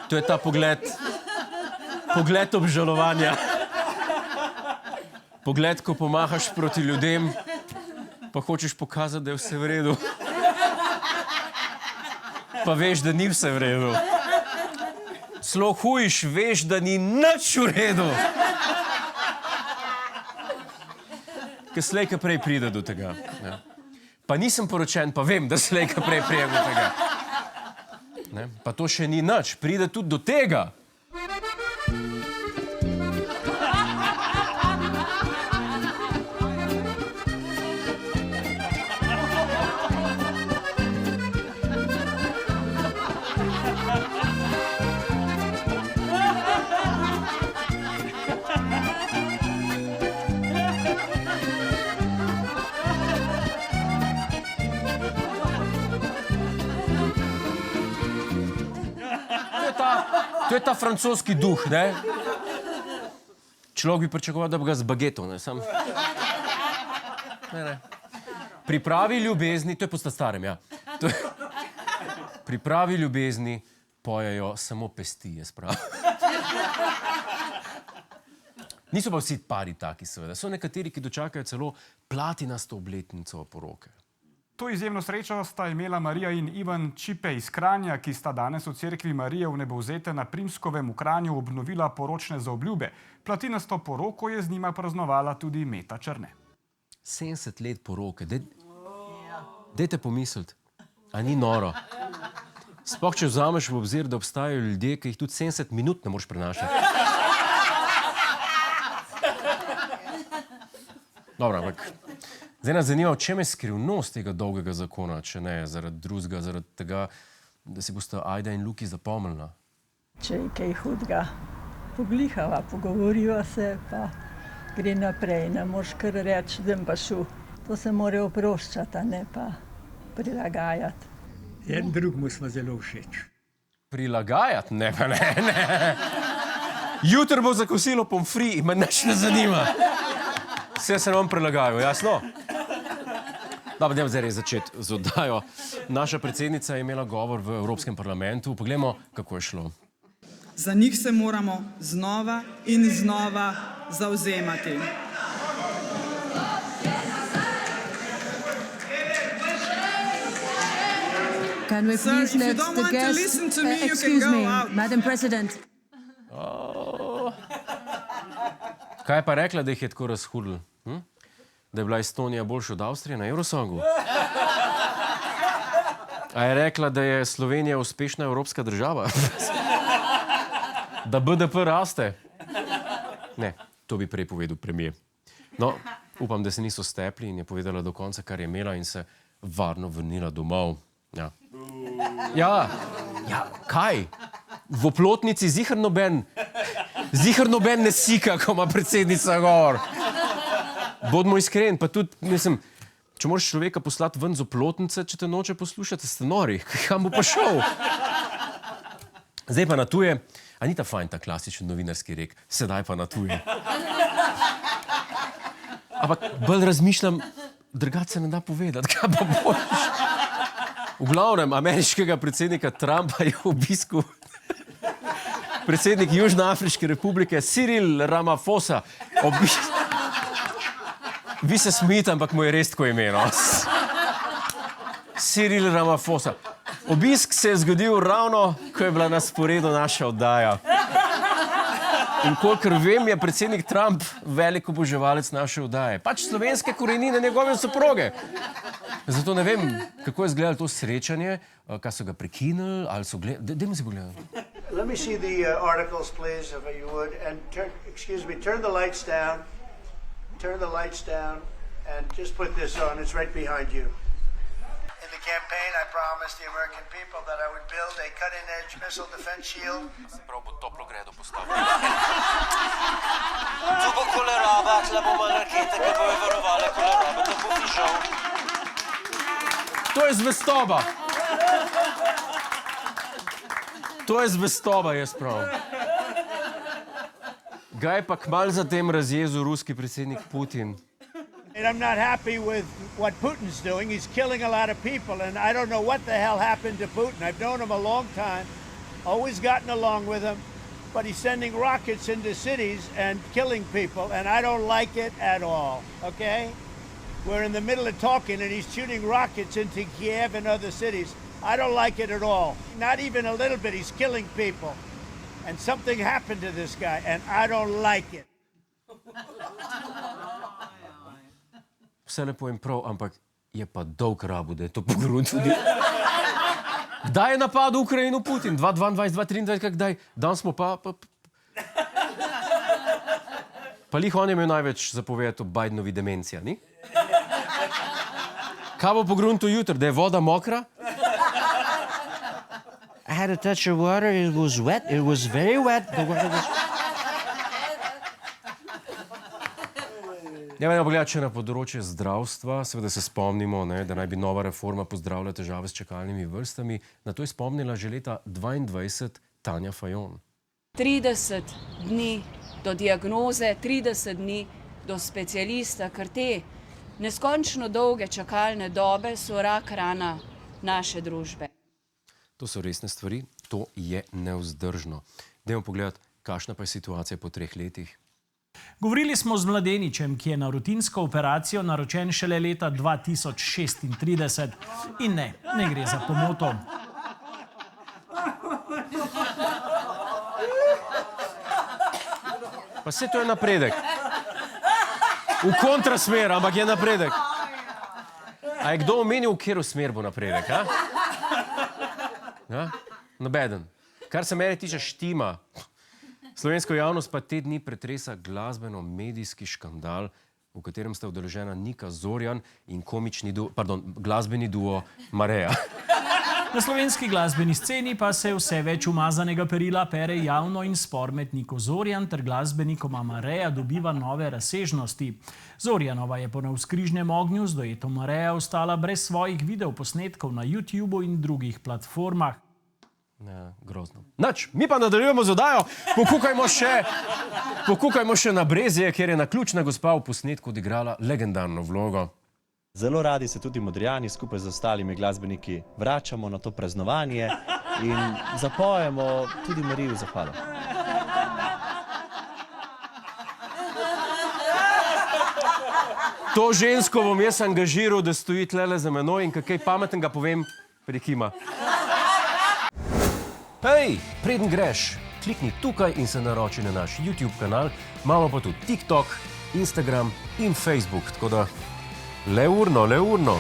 To je ta pogled obžalovanja. Pogled, ko pomahaš proti ljudem, pa hočeš pokazati, da je vse v redu. Pa veš, da ni vse v redu. Celo hujš, veš, da ni nič v redu. Ker slej, ka prej pride do tega. Ne? Pa nisem poročen, pa vem, da slej, ka prej pride do tega. Ne? Pa to še ni nič, pride tudi do tega. To je ta francoski duh, ne? Človek bi pričakoval, da bi ga z bageto, ne? Ne. Pri pravi ljubezni, to je po starem, ja. Pri pravi ljubezni pojejo samo pesti, jaz pravim. Niso pa vsi pari taki, seveda. So nekateri, ki dočakajo celo platinasto obletnico poroke. To izjemno srečo sta imela Marija in Ivan Čipe iz Kranja, ki sta danes v cerkvi Marije Vnebovzete na Primskovem v Kranju obnovila poročne zaobljube. Platinasto poroko je z njima praznovala tudi Meta Črne. 70 let poroke. Dajte pomisliti. A ni noro? Sploh, če vzameš v obzir, da obstajajo ljudje, ki jih tudi 70 minut ne moreš prenašati. Dobro, ampak zdaj nas zanima, v čem je skrivnost tega dolgega zakona, če ne zaradi drugega, zaradi tega, da si boste Ajda in Luki zapomnila. Če je kaj hudega, poglihava, pogovoriva se, pa gre naprej. Ne moreš kar reči, da pa šel. To se mora oproščati, a ne pa prilagajati. En drugemu smo zelo všeč. Prilagajati? Ne, pa ne. Jutri bo za kosilo pomfri in me nič ne zanima. Vse se vam prilagajajo, jasno? Dobro, dajmo zdaj res začeti z oddajo. Naša predsednica je imela govor v Evropskem parlamentu. Poglejmo, kako je šlo. Za njih se moramo znova in znova zavzemati. Can we please let the guests... Excuse me, Madam President. Kaj je pa rekla, da jih je tako razhudil? Da je bila Estonija boljša od Avstrije na Eurosongu? A je rekla, da je Slovenija uspešna evropska država? Da BDP raste? Ne, to bi prej povedal premier. No, upam, da se niso stepli in je povedala do konca, kar je imela in se varno vrnila domov. Ja, kaj? V Oplotnici ziher noben ne sika, ko ima predsednica govor. Bodimo iskreni, pa tudi, mislim, če moraš človeka poslati ven z Oplotnice, če te noče poslušati, ste nori. Kam bo pa šel? Zdaj pa na tuje. A ni ta fajn, ta klasičen novinarski rek? Sedaj pa na tuje. Ampak bolj razmišljam, drugače se ne da povedati, kaj pa boš. V glavnem, ameriškega predsednika Trumpa je v obisku predsednik Južnoafriške republike Cyril Ramaphosa. Vi se smijete, ampak mu je res tako ime, no? Cyril Ramaphosa. Obisk se je zgodil ravno, ko je bila na sporedu naša oddaja. In kolikor vem, je predsednik Trump velik oboževalec naše oddaje. Pač slovenske korenine njegove soproge. Zato ne vem, kako je izgledalo to srečanje, kaj so ga prekinili, ali so gledali. Dajmo si pogledati. Let me see the articles, please, if you would. And turn the lights down. Turn the lights down and just put this on. It's right behind you. In the campaign, I promised the American people that I would build a cutting-edge missile defense shield. Prav bo toplo gredo postavil. Tu bo koleraba, tle bomo rakete, ki bojo varovale kolerabe, to bo fižal. To je zvestoba. To je zvestoba, jaz pravim. Ga je pa kmalu zatem razjezil ruski predsednik Putin. I'm not happy with what Putin's doing. He's killing a lot of people, and I don't know what the hell happened to Putin. I've known him a long time, always gotten along with him, but he's sending rockets into cities and killing people, and I don't like it at all, okay? We're in the middle of talking, and he's shooting rockets into Kiev and other cities. I don't like it at all. Not even a little bit. He's killing people. And something happened to this guy, and I don't like it. Vse lepo in prav, ampak je pa dolg rabo, da je to pogrunil tudi. Kdaj je napadel Ukrajino Putin? 2022, 2023, kdaj? Dan smo pa... Pa lih on je imel največ zapovedati o Bidenovi demencija, ni? Kaj bo pogrunil jutri, da je voda mokra? I had a touch of water, it was wet, it was very wet. The water was... Ja, ne pogledati, če na področje zdravstva, seveda se spomnimo, ne, da naj bi nova reforma pozdravila težave s čakalnimi vrstami. Na to je spomnila že leta 2022 Tanja Fajon. 30 dni do diagnoze, 30 dni do specialista, ker te neskončno dolge čakalne dobe so rak rana naše družbe. To so resne stvari, to je nevzdržno. Dajmo pogledati, kakšna pa je situacija po 3 letih. Govorili smo z mladeničem, ki je na rutinsko operacijo naročen šele leta 2036. In ne gre za pomoto. Pa vse to je napredek. V kontrasmer, ampak je napredek. A je kdo omenil, v katero smer bo napredek, a? Ja? Nobeden. Kar se mene tiče, štima. Slovensko javnost pa te dni pretresa glasbeno-medijski škandal, v katerem sta udeležena Nika Zorjan in glasbeni duo Mareja. Na slovenski glasbeni sceni pa se vse več umazanega perila pere javno in spor med Niko Zorjan ter glasbenikoma Mareja dobiva nove razsežnosti. Zorjanova je po navzkrižnem ognju z duetom Mareja ostala brez svojih videoposnetkov na YouTubu in drugih platformah. Ja, grozno. Nač, mi pa nadaljujemo z oddajo. Pokukajmo še na Brezje, kjer je naključna gospa v posnetku odigrala legendarno vlogo. Zelo radi se tudi Modrijani skupaj z ostalimi glasbeniki vračamo na to praznovanje in zapojemo tudi Mariji v zahvalo. To žensko bom jaz angažiral, da stoji tlele za menoj in kaj pametnega povem, prikima. Hej, preden greš, klikni tukaj in se naroči na naš YouTube kanal. Imamo pa tudi TikTok, Instagram in Facebook, tako da le urno.